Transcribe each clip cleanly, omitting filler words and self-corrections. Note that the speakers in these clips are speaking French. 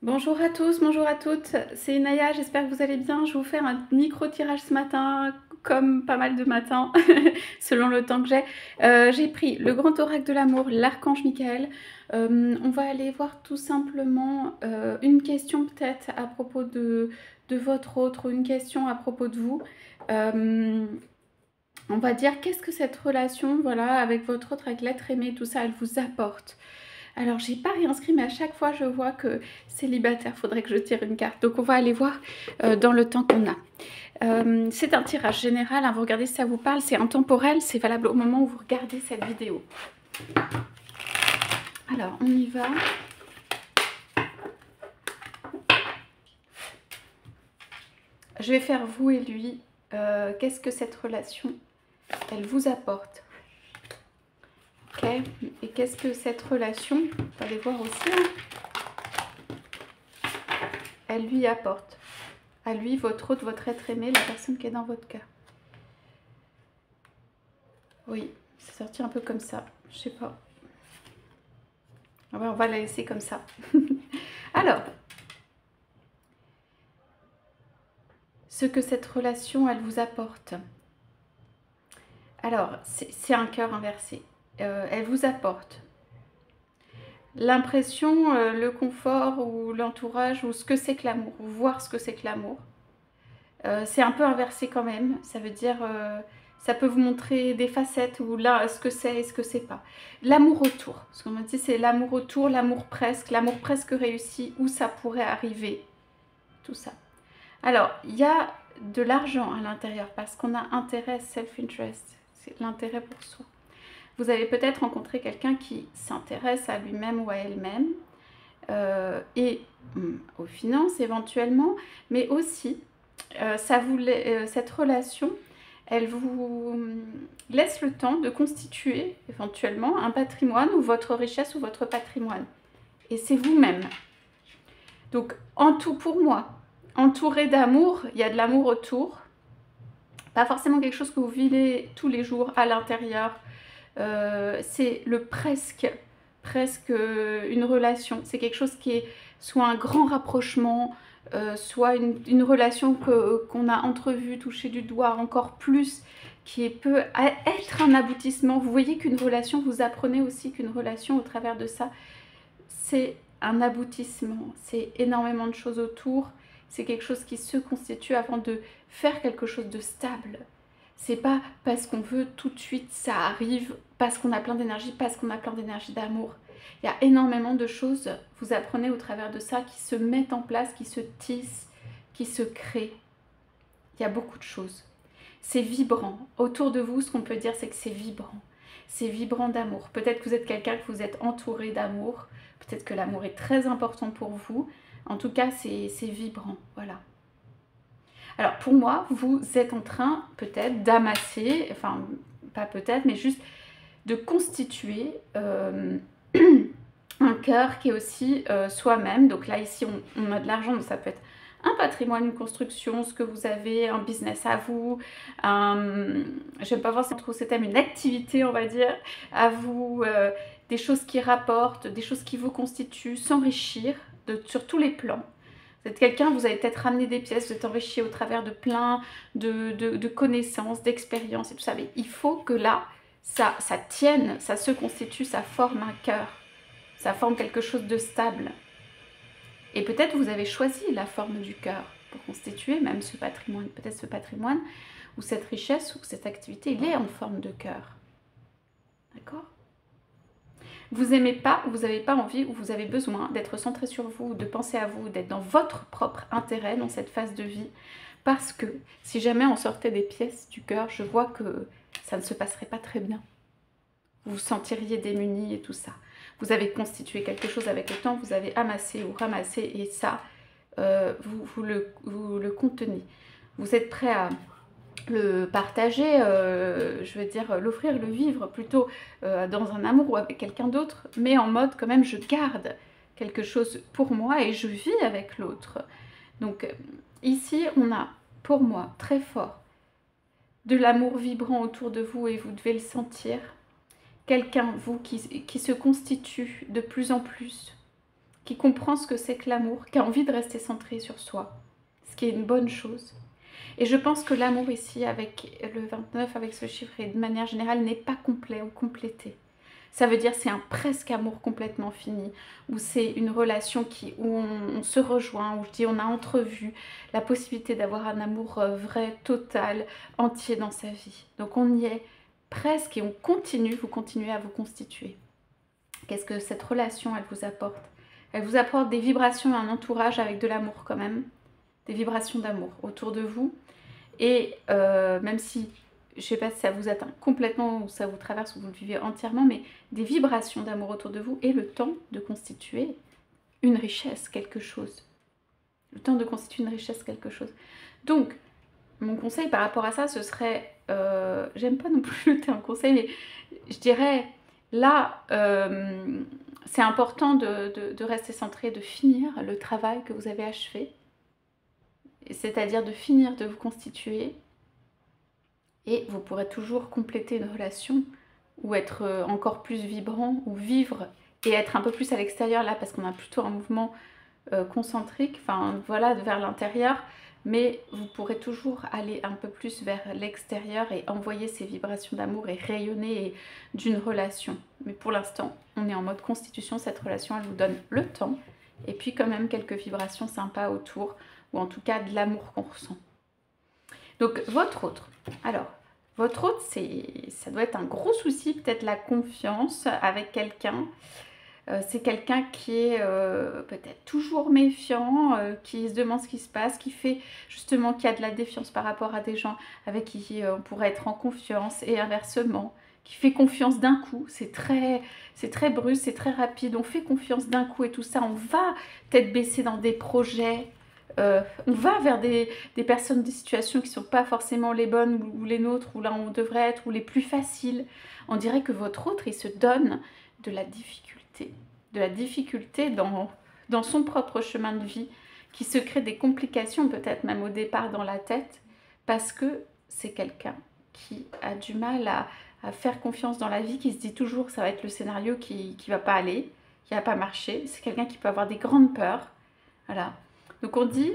Bonjour à tous, bonjour à toutes, c'est Naya, j'espère que vous allez bien. Je vais vous faire un micro tirage ce matin, comme pas mal de matins, selon le temps que j'ai. J'ai pris le grand oracle de l'amour, l'archange Michael. On va aller voir tout simplement une question peut-être à propos de votre autre, ou une question à propos de vous. On va dire qu'est-ce que cette relation, voilà, avec votre autre, avec l'être aimé, tout ça, elle vous apporte. Alors, j'ai pas réinscrit, mais à chaque fois, je vois que célibataire, faudrait que je tire une carte. Donc, on va aller voir dans le temps qu'on a. C'est un tirage général, hein, vous regardez si ça vous parle, c'est intemporel, c'est valable au moment où vous regardez cette vidéo. Alors, on y va. Je vais faire vous et lui. Qu'est-ce que cette relation, elle vous apporte? Ok. Et qu'est-ce que cette relation, on va aller voir aussi, hein, elle lui apporte? À lui, votre autre, votre être aimé, la personne qui est dans votre cœur. Oui, c'est sorti un peu comme ça. Je sais pas. Ouais, on va la laisser comme ça. Alors, ce que cette relation, elle vous apporte. Alors, c'est un cœur inversé. Elle vous apporte l'impression, le confort ou l'entourage ou ce que c'est que l'amour, ou voir ce que c'est que l'amour. C'est un peu inversé quand même. Ça veut dire, ça peut vous montrer des facettes où là, ce que c'est et ce que c'est pas. L'amour autour. Ce qu'on m'a dit, c'est l'amour autour, l'amour presque réussi, où ça pourrait arriver. Tout ça. Alors, il y a de l'argent à l'intérieur parce qu'on a intérêt, self-interest. C'est l'intérêt pour soi. Vous allez peut-être rencontrer quelqu'un qui s'intéresse à lui-même ou à elle-même et aux finances éventuellement, mais aussi cette relation, elle vous laisse le temps de constituer éventuellement un patrimoine ou votre richesse ou votre patrimoine. Et c'est vous-même. Donc, en tout pour moi, entouré d'amour, il y a de l'amour autour. Pas forcément quelque chose que vous vivez tous les jours à l'intérieur. C'est le presque une relation. C'est quelque chose qui est soit un grand rapprochement, soit une relation qu'on a entrevue, touchée du doigt encore plus, qui peut être un aboutissement. Vous voyez qu'une relation, vous apprenez aussi qu'une relation au travers de ça, c'est un aboutissement. C'est énormément de choses autour. C'est quelque chose qui se constitue avant de faire quelque chose de stable. C'est pas parce qu'on veut tout de suite, ça arrive, parce qu'on a plein d'énergie, parce qu'on a plein d'énergie d'amour. Il y a énormément de choses, vous apprenez au travers de ça, qui se mettent en place, qui se tissent, qui se créent. Il y a beaucoup de choses. C'est vibrant. Autour de vous, ce qu'on peut dire, c'est que c'est vibrant. C'est vibrant d'amour. Peut-être que vous êtes quelqu'un que vous êtes entouré d'amour. Peut-être que l'amour est très important pour vous. En tout cas, c'est vibrant. Voilà. Alors pour moi, vous êtes en train peut-être d'amasser, enfin pas peut-être, mais juste de constituer un cœur qui est aussi soi-même. Donc là ici on a de l'argent, donc ça peut être un patrimoine, une construction, ce que vous avez, un business à vous, j'aime pas voir trop ce thème, une activité on va dire, à vous, des choses qui rapportent, des choses qui vous constituent, s'enrichir sur tous les plans. Vous êtes quelqu'un, vous avez peut-être ramené des pièces, vous êtes enrichi au travers de plein de connaissances, d'expériences et tout ça. Mais il faut que là, ça tienne, ça se constitue, ça forme un cœur. Ça forme quelque chose de stable. Et peut-être vous avez choisi la forme du cœur pour constituer même ce patrimoine. Peut-être ce patrimoine ou cette richesse ou cette activité, il est en forme de cœur. D'accord ? Vous aimez pas, ou vous n'avez pas envie, ou vous avez besoin d'être centré sur vous, de penser à vous, d'être dans votre propre intérêt dans cette phase de vie. Parce que si jamais on sortait des pièces du cœur, je vois que ça ne se passerait pas très bien. Vous vous sentiriez démuni et tout ça. Vous avez constitué quelque chose avec le temps, vous avez amassé ou ramassé et ça, vous le contenez. Vous êtes prêt à le partager, je veux dire l'offrir, le vivre plutôt dans un amour ou avec quelqu'un d'autre, mais en mode quand même je garde quelque chose pour moi et je vis avec l'autre. Donc ici on a pour moi très fort de l'amour vibrant autour de vous et vous devez le sentir. Quelqu'un, vous, qui se constitue de plus en plus qui comprend ce que c'est que l'amour, qui a envie de rester centré sur soi, ce qui est une bonne chose. Et je pense que l'amour ici, avec le 29, avec ce chiffre, et de manière générale, n'est pas complet ou complété. Ça veut dire c'est un presque amour complètement fini, où c'est une relation où on se rejoint, où je dis on a entrevu la possibilité d'avoir un amour vrai, total, entier dans sa vie. Donc on y est presque et on continue, vous continuez à vous constituer. Qu'est-ce que cette relation, elle vous apporte? Elle vous apporte des vibrations et un entourage avec de l'amour quand même, des vibrations d'amour autour de vous. Et même si, je ne sais pas si ça vous atteint complètement ou ça vous traverse ou vous le vivez entièrement, mais des vibrations d'amour autour de vous et le temps de constituer une richesse, quelque chose. Le temps de constituer une richesse, quelque chose. Donc, mon conseil par rapport à ça, ce serait, j'aime pas non plus le terme conseil, mais je dirais, là, c'est important de rester centré, de finir le travail que vous avez achevé, c'est-à-dire de finir de vous constituer, et vous pourrez toujours compléter une relation, ou être encore plus vibrant, ou vivre, et être un peu plus à l'extérieur, là, parce qu'on a plutôt un mouvement concentrique, enfin, voilà, vers l'intérieur, mais vous pourrez toujours aller un peu plus vers l'extérieur et envoyer ces vibrations d'amour et rayonner d'une relation. Mais pour l'instant, on est en mode constitution, cette relation, elle vous donne le temps, et puis quand même quelques vibrations sympas autour, ou en tout cas de l'amour qu'on ressent. Donc, votre autre. Alors, votre autre, ça doit être un gros souci, peut-être la confiance avec quelqu'un. C'est quelqu'un qui est peut-être toujours méfiant, qui se demande ce qui se passe, qui fait justement qui a de la défiance par rapport à des gens avec qui on pourrait être en confiance, et inversement, qui fait confiance d'un coup. C'est très brusque, c'est très rapide, on fait confiance d'un coup et tout ça, on va peut-être baisser dans des projets, on va vers des personnes, des situations qui ne sont pas forcément les bonnes ou les nôtres, ou là on devrait être, ou les plus faciles. On dirait que votre autre, il se donne de la difficulté dans son propre chemin de vie, qui se crée des complications peut-être même au départ dans la tête, parce que c'est quelqu'un qui a du mal à faire confiance dans la vie, qui se dit toujours que ça va être le scénario qui va pas aller, qui va pas marcher. C'est quelqu'un qui peut avoir des grandes peurs. Voilà. Donc on dit,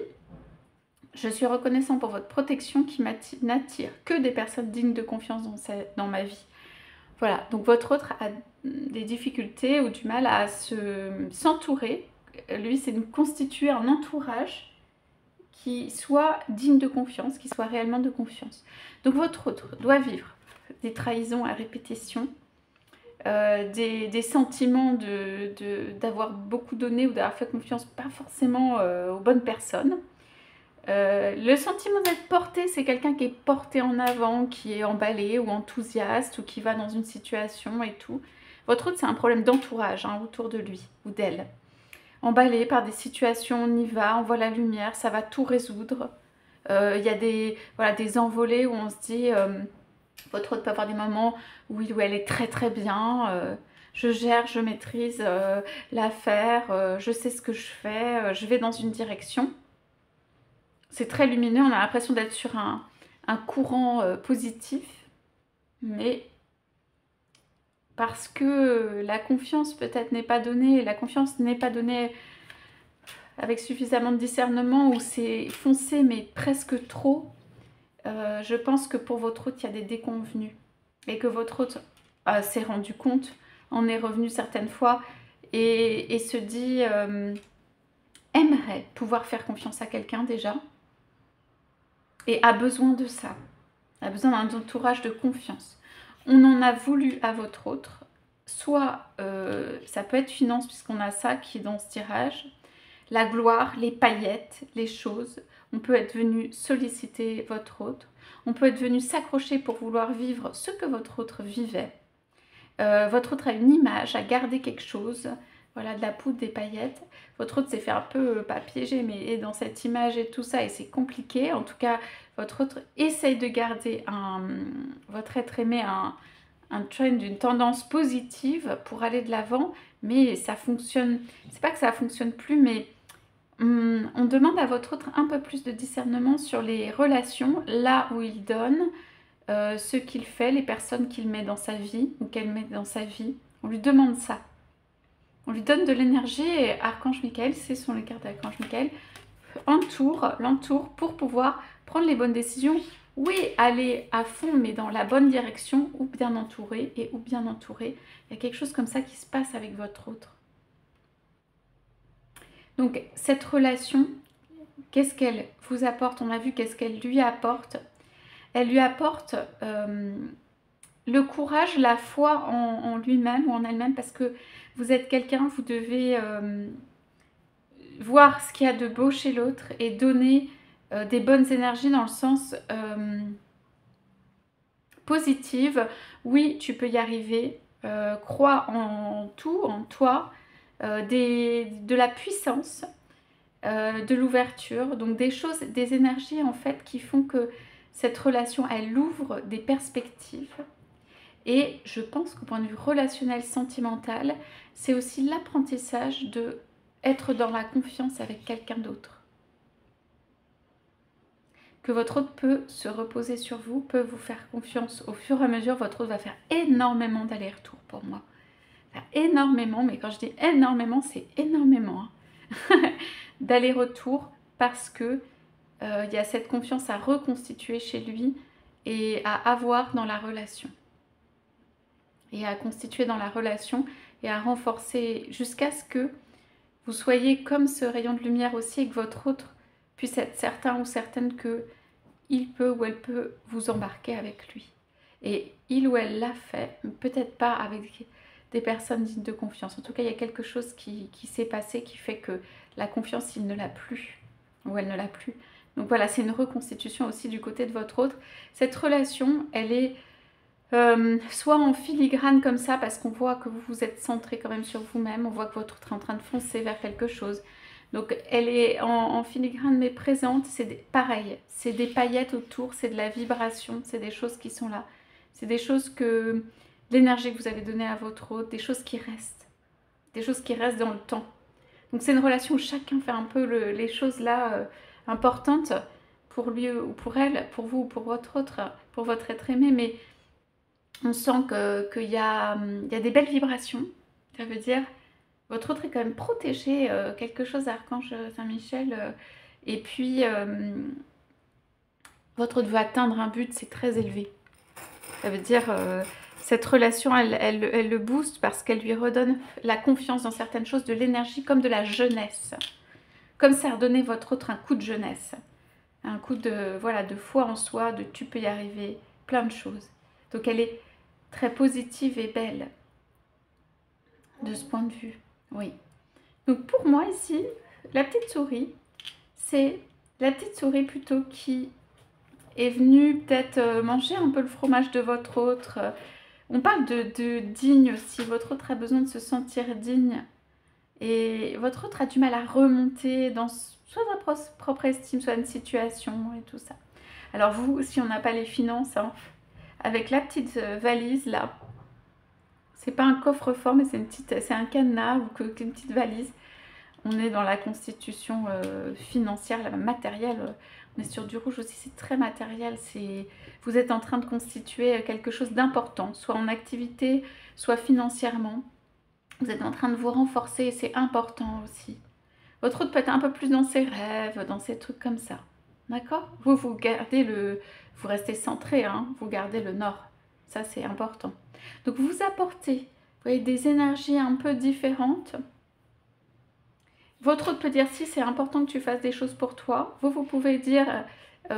je suis reconnaissant pour votre protection qui n'attire que des personnes dignes de confiance dans ma vie. Voilà, donc votre autre a des difficultés ou du mal à s'entourer. Lui, c'est de constituer un entourage qui soit digne de confiance, qui soit réellement de confiance. Donc votre autre doit vivre des trahisons à répétition, des sentiments d'avoir beaucoup donné ou d'avoir fait confiance pas forcément aux bonnes personnes. Le sentiment d'être porté, c'est quelqu'un qui est porté en avant, qui est emballé ou enthousiaste, ou qui va dans une situation et tout. Votre autre, c'est un problème d'entourage autour de lui ou d'elle. Emballé par des situations, on y va, on voit la lumière, ça va tout résoudre. Il y a des envolées où on se dit, votre autre peut avoir des moments où il ou elle est très très bien, je gère, je maîtrise l'affaire, je sais ce que je fais, je vais dans une direction. C'est très lumineux, on a l'impression d'être sur un courant positif, mais parce que la confiance peut-être n'est pas donnée, la confiance n'est pas donnée avec suffisamment de discernement, ou c'est foncé mais presque trop, je pense que pour votre hôte, il y a des déconvenus, et que votre hôte s'est rendu compte, en est revenu certaines fois, et se dit, aimerait pouvoir faire confiance à quelqu'un déjà, et a besoin de ça, a besoin d'un entourage de confiance. On en a voulu à votre autre, soit ça peut être finance, puisqu'on a ça qui est dans ce tirage, la gloire, les paillettes, les choses. On peut être venu solliciter votre autre, on peut être venu s'accrocher pour vouloir vivre ce que votre autre vivait. Votre autre a une image, a gardé quelque chose, voilà, de la poudre, des paillettes. Votre autre s'est fait un peu, pas piéger, mais est dans cette image et tout ça, et c'est compliqué. En tout cas, votre autre essaye de garder votre être aimé, un trend, une tendance positive pour aller de l'avant, mais ça fonctionne, c'est pas que ça fonctionne plus, mais on demande à votre autre un peu plus de discernement sur les relations, là où il donne, ce qu'il fait, les personnes qu'il met dans sa vie, ou qu'elle met dans sa vie. On lui demande ça. On lui donne de l'énergie et Archange Michael, c'est son les cartes d'Archange Michael, l'entoure pour pouvoir prendre les bonnes décisions. Oui, aller à fond, mais dans la bonne direction, ou bien entouré, et ou bien entouré. Il y a quelque chose comme ça qui se passe avec votre autre. Donc, cette relation, qu'est-ce qu'elle vous apporte? On a vu qu'est-ce qu'elle lui apporte. Elle lui apporte le courage, la foi en lui-même ou en elle-même, parce que vous êtes quelqu'un, vous devez voir ce qu'il y a de beau chez l'autre et donner des bonnes énergies dans le sens positive. Oui, tu peux y arriver. Crois en tout, en toi, de la puissance, de l'ouverture. Donc des choses, des énergies en fait qui font que cette relation, elle ouvre des perspectives. Et je pense qu'au point de vue relationnel, sentimental, c'est aussi l'apprentissage de être dans la confiance avec quelqu'un d'autre. Que votre autre peut se reposer sur vous, peut vous faire confiance au fur et à mesure. Votre autre va faire énormément d'allers-retours pour moi. Enfin, énormément, mais quand je dis énormément, c'est énormément. Hein. D'allers-retours parce que il y a cette confiance à reconstituer chez lui et à avoir dans la relation. Et à constituer dans la relation et à renforcer jusqu'à ce que vous soyez comme ce rayon de lumière aussi et que votre autre puisse être certain ou certaine que il peut ou elle peut vous embarquer avec lui. Et il ou elle l'a fait, peut-être pas avec des personnes dignes de confiance. En tout cas, il y a quelque chose qui s'est passé qui fait que la confiance, il ne l'a plus ou elle ne l'a plus. Donc voilà, c'est une reconstitution aussi du côté de votre autre. Cette relation, elle est soit en filigrane comme ça parce qu'on voit que vous vous êtes centré quand même sur vous-même, on voit que votre autre est en train de foncer vers quelque chose. Donc elle est en filigrane mais présente, c'est pareil, c'est des paillettes autour, c'est de la vibration, c'est des choses qui sont là. C'est des choses que, l'énergie que vous avez donnée à votre autre, des choses qui restent dans le temps. Donc c'est une relation où chacun fait un peu les choses là importantes pour lui ou pour elle, pour vous ou pour votre autre, pour votre être aimé, mais on sent qu'il y a des belles vibrations. Ça veut dire, votre autre est quand même protégé, quelque chose d'Archange Saint-Michel. Et puis, votre autre veut atteindre un but, c'est très élevé. Ça veut dire, cette relation, elle le booste parce qu'elle lui redonne la confiance dans certaines choses, de l'énergie, comme de la jeunesse. Comme ça redonnait votre autre un coup de jeunesse. Un coup de, voilà, de foi en soi, de tu peux y arriver, plein de choses. Donc elle est très positive et belle de ce point de vue, oui. Donc pour moi ici, la petite souris, c'est la petite souris plutôt qui est venue peut-être manger un peu le fromage de votre autre. On parle de digne aussi, votre autre a besoin de se sentir digne et votre autre a du mal à remonter dans soit sa propre estime, soit une situation et tout ça. Alors vous, si on n'a pas les finances, hein, avec la petite valise là, c'est pas un coffre-fort mais c'est un cadenas ou une petite valise. On est dans la constitution financière, matérielle. On est sur du rouge aussi, c'est très matériel. Vous êtes en train de constituer quelque chose d'important, soit en activité, soit financièrement. Vous êtes en train de vous renforcer et c'est important aussi. Votre autre peut être un peu plus dans ses rêves, dans ces trucs comme ça. D'accord? Vous gardez vous restez centré, hein, vous gardez le nord. Ça, c'est important. Donc, vous apportez, vous voyez, des énergies un peu différentes. Votre autre peut dire, si c'est important que tu fasses des choses pour toi. Vous pouvez dire,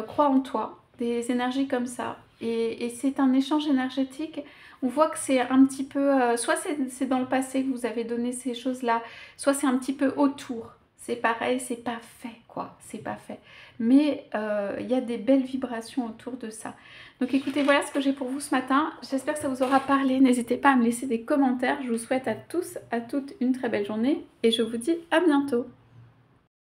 crois en toi. Des énergies comme ça. Et c'est un échange énergétique. On voit que c'est un petit peu, soit c'est dans le passé que vous avez donné ces choses-là, soit c'est un petit peu autour. C'est pareil, c'est pas fait, quoi. C'est pas fait. Mais il y a des belles vibrations autour de ça. Donc écoutez, voilà ce que j'ai pour vous ce matin. J'espère que ça vous aura parlé. N'hésitez pas à me laisser des commentaires. Je vous souhaite à tous, à toutes une très belle journée. Et je vous dis à bientôt.